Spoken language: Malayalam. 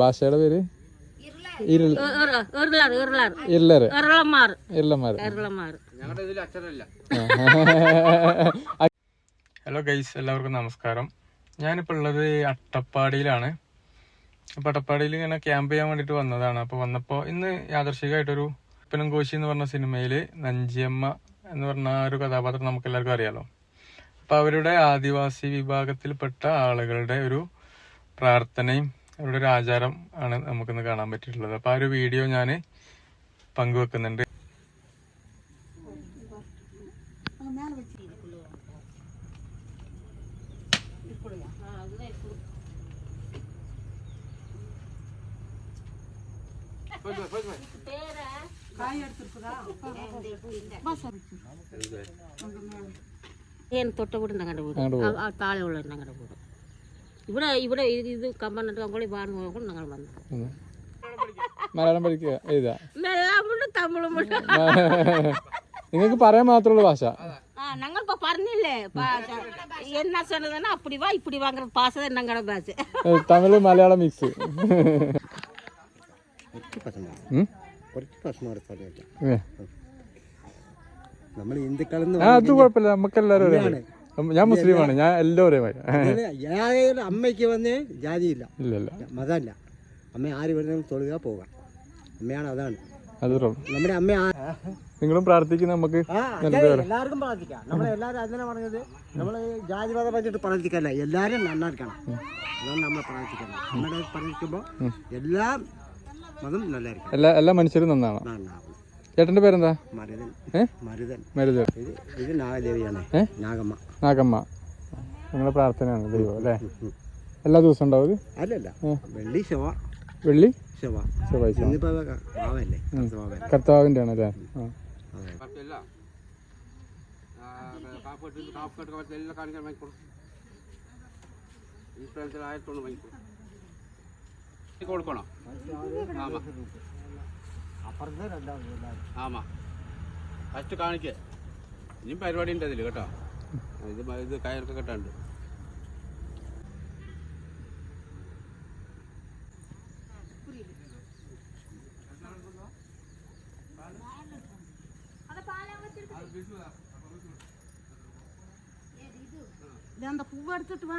ഭാഷയുടെ പേര് ഹലോ ഗൈസ്, എല്ലാവർക്കും നമസ്കാരം. ഞാനിപ്പോൾ ഉള്ളത് അട്ടപ്പാടിയിലാണ്. അപ്പോൾ അട്ടപ്പാടിയിൽ ഇങ്ങനെ ക്യാമ്പ് ചെയ്യാൻ വേണ്ടിയിട്ട് വന്നതാണ്. അപ്പോൾ വന്നപ്പോൾ ഇന്ന് യാദർശികമായിട്ടൊരു ഉപ്പനും കോശി എന്ന് പറഞ്ഞ സിനിമയിൽ നഞ്ചിയമ്മ എന്ന് പറഞ്ഞ ഒരു കഥാപാത്രം നമുക്ക് എല്ലാവർക്കും അറിയാലോ. അപ്പോൾ അവരുടെ ആദിവാസി വിഭാഗത്തിൽപ്പെട്ട ആളുകളുടെ ഒരു പ്രാർത്ഥനയും അവരുടെ ഒരു ആചാരം ആണ് നമുക്കിന്ന് കാണാൻ പറ്റിയിട്ടുള്ളത്. അപ്പോൾ ആ ഒരു വീഡിയോ ഞാൻ പങ്കുവെക്കുന്നുണ്ട്. തൊട്ട വീട് ഞങ്ങളുടെ വീട്, താഴെയുള്ള ഞങ്ങളുടെ വീട്. ഇവിടെ ഇത് കമ്പനിട്ട് അങ്ങോട്ട് പാടുമ്പോൾ ഞങ്ങൾ വന്നു. മലയാളം പഠിക്കുക എഴുതാ തമിഴും നിങ്ങൾക്ക് പറയാൻ മാത്രമുള്ള ഭാഷ. ഞങ്ങൾ ഇപ്പൊ പറഞ്ഞില്ലേ എന്നാ சொன்னதுன்னா அப்படி வா இப்படி வாங்குற பாச ഞങ്ങളുടെ ഭാഷ. തമിഴ് മലയാളം മിക്സ്. അത് കുഴപ്പമില്ല, നമുക്കെല്ലാരും ഒരേ. ഞാൻ മുസ്ലിമാണ്, ഞാൻ എല്ലാവരും അമ്മയ്ക്ക് വന്ന് ജാതിയില്ല, ഇല്ലല്ല മതമല്ല. അമ്മ ആര് വരുന്ന തൊഴുക പോകാം, അമ്മയാണ്, അതാണ് അതുള്ളൂ. നമ്മുടെ അമ്മ. നിങ്ങളും പ്രാർത്ഥിക്കുന്ന നമുക്ക് എല്ലാവർക്കും പ്രാർത്ഥിക്കാം. നമ്മളെല്ലാവരും അതിനെ പറഞ്ഞത് നമ്മൾ ജാതി മതം പറഞ്ഞിട്ട് പ്രാർത്ഥിക്കല്ല, എല്ലാവരും നന്നായിരിക്കണം, അതാണ് നമ്മൾ പ്രാർത്ഥിക്കണം. നമ്മുടെ പ്രാർത്ഥിക്കുമ്പോൾ എല്ലാ മതം നല്ലതായിരിക്കും, എല്ലാ മനുഷ്യരും നന്നാണ്. ചേട്ടന്റെ പേരെന്താ? മരുതൻ. മരുതൻ. ഇത് നാഗദേവിയാണ്, നാഗമ്മ. നാഗമ്മ നിങ്ങളെ പ്രാർത്ഥനയാണ് ദൈവം അല്ലേ? എല്ലാ ദിവസവും ഉണ്ടാവും? അല്ലല്ല, വെള്ളി വെള്ളി ചൊവ്വാഴ്ച. കർത്താവിന്റെ ആണ് അല്ലേ? കൊടുക്കണം. ആമാ ഫസ്റ്റ് കാണിക്കേ, ഇനിയും പരിപാടി ഉണ്ട് അതിൽ കേട്ടോ. ഇത് കയറൊക്കെ കെട്ടാണ്ട്. அந்த பூவை எடுத்துட்டு வா.